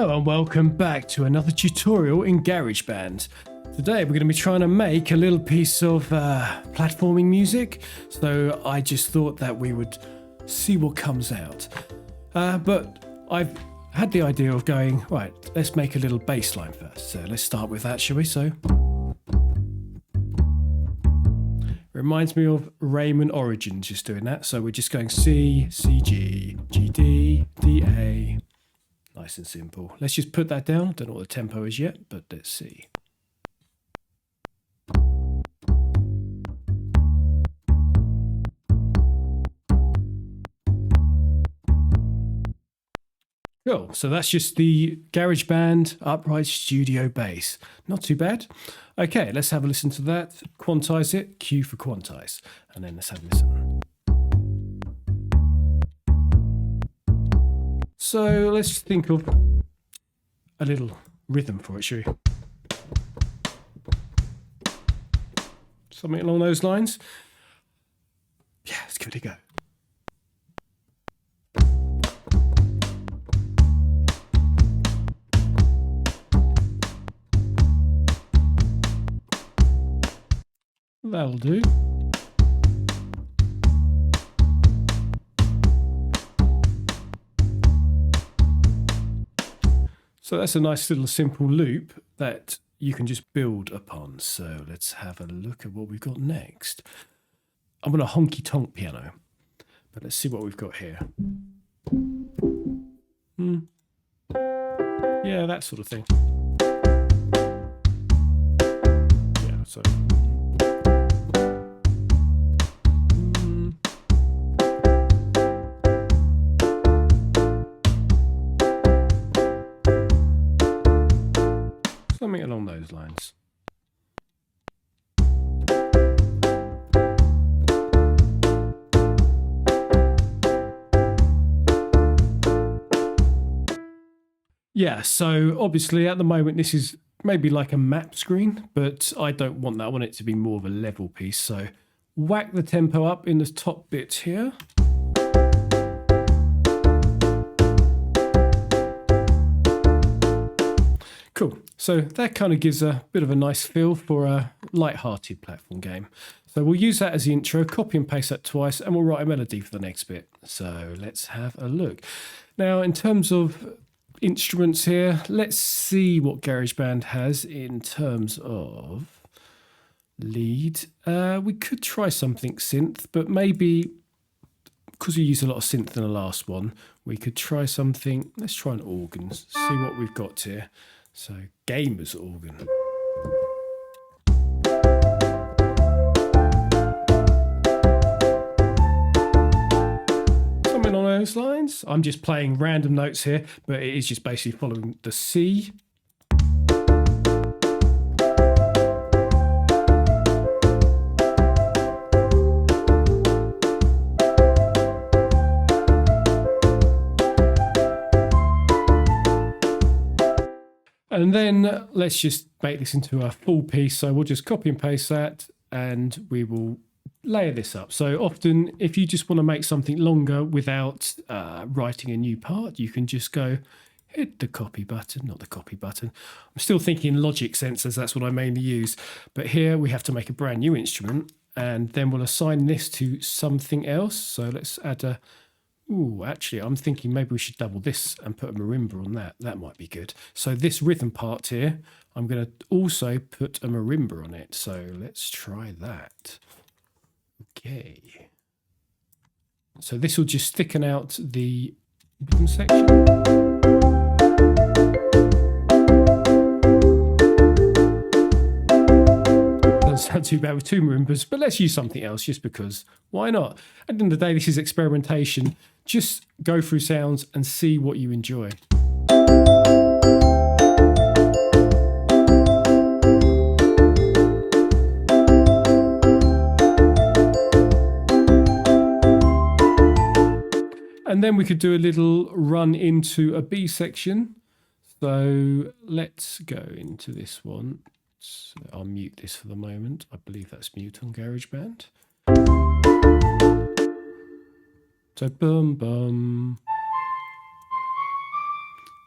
Hello and welcome back to another tutorial in Garageband. Today we're going to be trying to make a little piece of platforming music, so I just thought that we would see what comes out. But I've had the idea of going, right, let's make a little bass line first. So let's start with that, shall we? So reminds me of Rayman Origins just doing that. So we're just going C, C, G, G, D, D, A. Nice and simple. Let's just put that down. Don't know what the tempo is yet, but let's see. Cool. So that's just the Garageband upright studio bass. Not too bad. Okay, let's have a listen to that. Quantize it. Q for quantize. And then let's have a listen. So let's think of a little rhythm for it, shall we? Something along those lines. Yeah, let's give it a go. That'll do. So that's a nice little simple loop that you can just build upon. So let's have a look at what we've got next. I'm on a honky tonk piano, but let's see what we've got here. Yeah, that sort of thing. Yeah, so. Something along those lines. Yeah, so obviously at the moment this is maybe like a map screen, but I don't want that. I want it to be more of a level piece. So whack the tempo up in the top bit here. Cool. So that kind of gives a bit of a nice feel for a light-hearted platform game. So we'll use that as the intro, copy and paste that twice, and we'll write a melody for the next bit. So let's have a look. Now, in terms of instruments here, let's see what Garageband has in terms of lead. We could try something synth, but maybe because we use a lot of synth in the last one, we could try something. Let's try an organ, see what we've got here. So, gamer's organ. Something on those lines. I'm just playing random notes here, but it is just basically following the C. And then let's just make this into a full piece. So we'll just copy and paste that and we will layer this up. So often if you just want to make something longer without writing a new part, you can just go hit the copy button, not the copy button. I'm still thinking Logic sensors, that's what I mainly use. But here we have to make a brand new instrument and then we'll assign this to something else. So let's add a ooh, actually, I'm thinking maybe we should double this and put a marimba on that. That might be good. So this rhythm part here, I'm going to also put a marimba on it. So let's try that. Okay. So this will just thicken out the rhythm section. Doesn't sound too bad with two marimbas, but let's use something else just because. Why not? At the end of the day, this is experimentation. Just go through sounds and see what you enjoy. And then we could do a little run into a B section. So let's go into this one. So I'll mute this for the moment. I believe that's mute on Garageband. So boom, boom.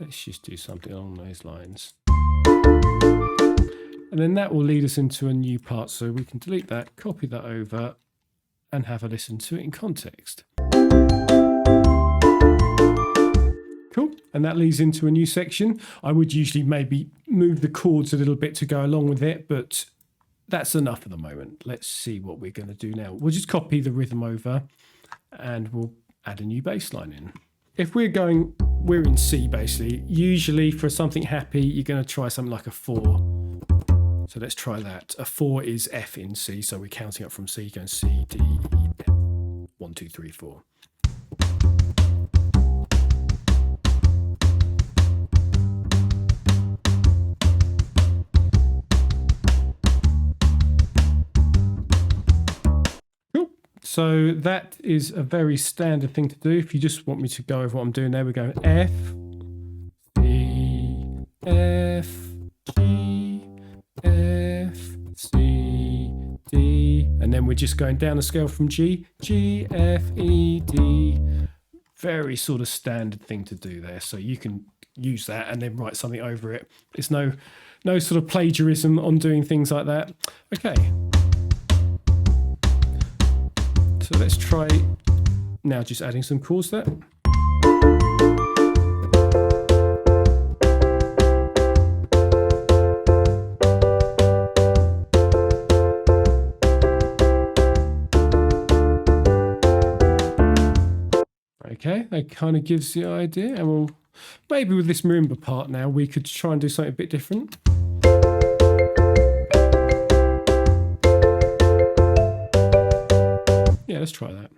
Let's just do something along those lines. And then that will lead us into a new part. So we can delete that, copy that over, and have a listen to it in context. Cool. And that leads into a new section. I would usually maybe move the chords a little bit to go along with it, but that's enough at the moment. Let's see what we're going to do now. We'll just copy the rhythm over and we'll add a new bass line in. If we're in C basically. Usually for something happy, you're going to try something like a 4. So let's try that. A 4 is F in C, so we're counting up from C, going C, D, E, F. 1, 2, 3, 4. Cool. So that is a very standard thing to do. If you just want me to go over what I'm doing there, we're going F, C, F, G, F, C, D, and then we're just going down the scale from G, G, F, E, D. Very sort of standard thing to do there. So you can use that and then write something over it. There's no sort of plagiarism on doing things like that. Okay. So let's try now just adding some chords there. Okay, that kind of gives the idea. And we'll maybe with this marimba part now, we could try and do something a bit different. Yeah, let's try that.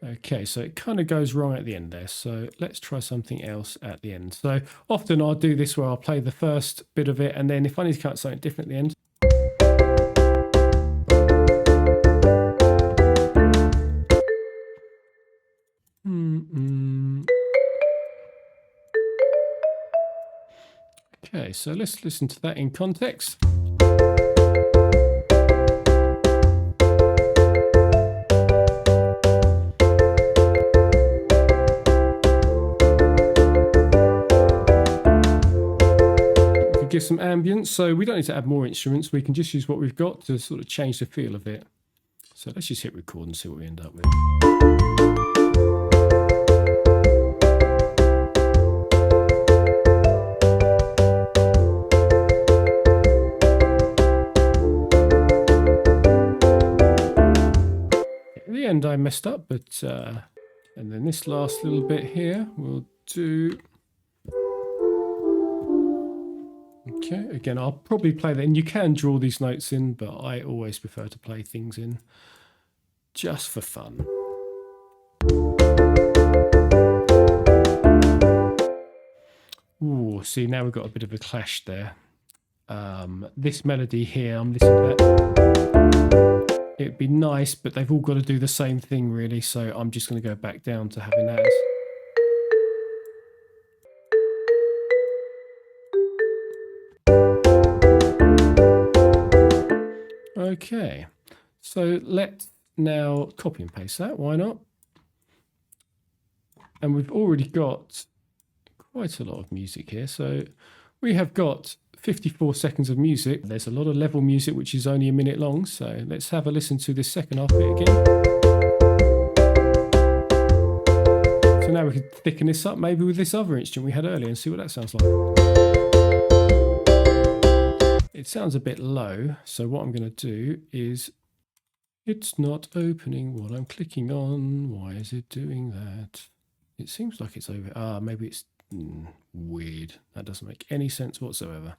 Okay, so it kind of goes wrong at the end there. So let's try something else at the end. So often I'll do this where I'll play the first bit of it, and then if I need to cut something different at the end. Okay, so let's listen to that in context. Give some ambience, so we don't need to add more instruments. We can just use what we've got to sort of change the feel of it. So let's just hit record and see what we end up with. At the end I messed up, but and then this last little bit here we'll do. Okay, again, I'll probably play that, and you can draw these notes in, but I always prefer to play things in just for fun. Ooh, see, now we've got a bit of a clash there. This melody here, I'm listening to that. It'd be nice, but they've all got to do the same thing, really, so I'm just going to go back down to having that as... Okay, so let's now copy and paste that, why not? And we've already got quite a lot of music here. So we have got 54 seconds of music. There's a lot of level music, which is only a minute long. So let's have a listen to this second half bit again. So now we can thicken this up maybe with this other instrument we had earlier and see what that sounds like. It sounds a bit low, so what I'm going to do is, it's not opening what I'm clicking on. Why is it doing that? It seems like it's over. Maybe it's weird. That doesn't make any sense whatsoever.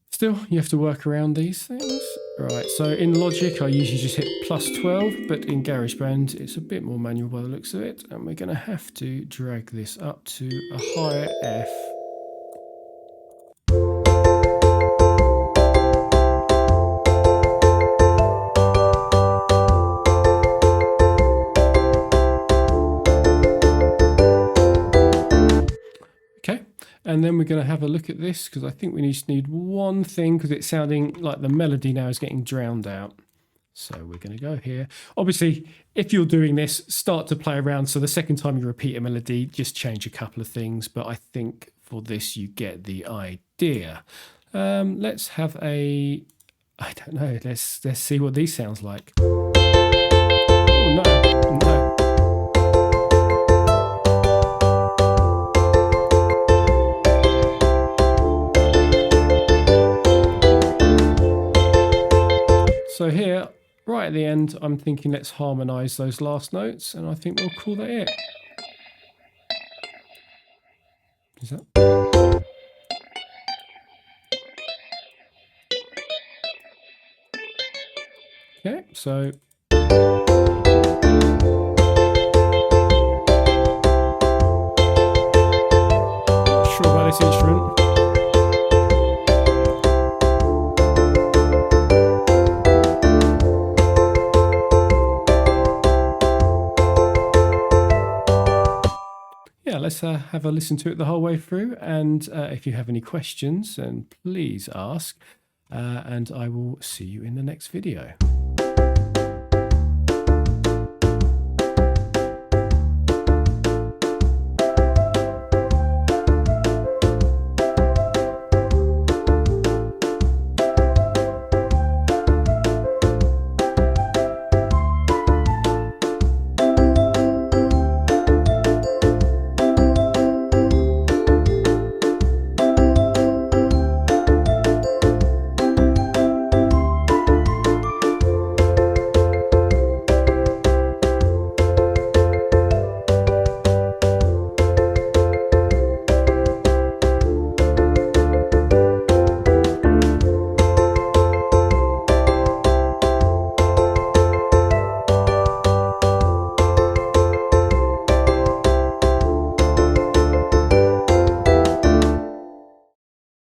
Still, you have to work around these things. Right, so in Logic, I usually just hit +12, but in Garageband, it's a bit more manual by the looks of it, and we're going to have to drag this up to a higher F. and then we're going to have a look at this because I think we just need one thing because it's sounding like the melody now is getting drowned out. So we're going to go here. Obviously, if you're doing this, start to play around. So the second time you repeat a melody, just change a couple of things. But I think for this, you get the idea. Let's have a, I don't know, let's see what these sounds like. Oh, no. So here, right at the end, I'm thinking let's harmonise those last notes, and I think we'll call that it. Is that? Okay, so. Not sure about this instrument. Yeah, let's have a listen to it the whole way through. And if you have any questions, then please ask. And I will see you in the next video.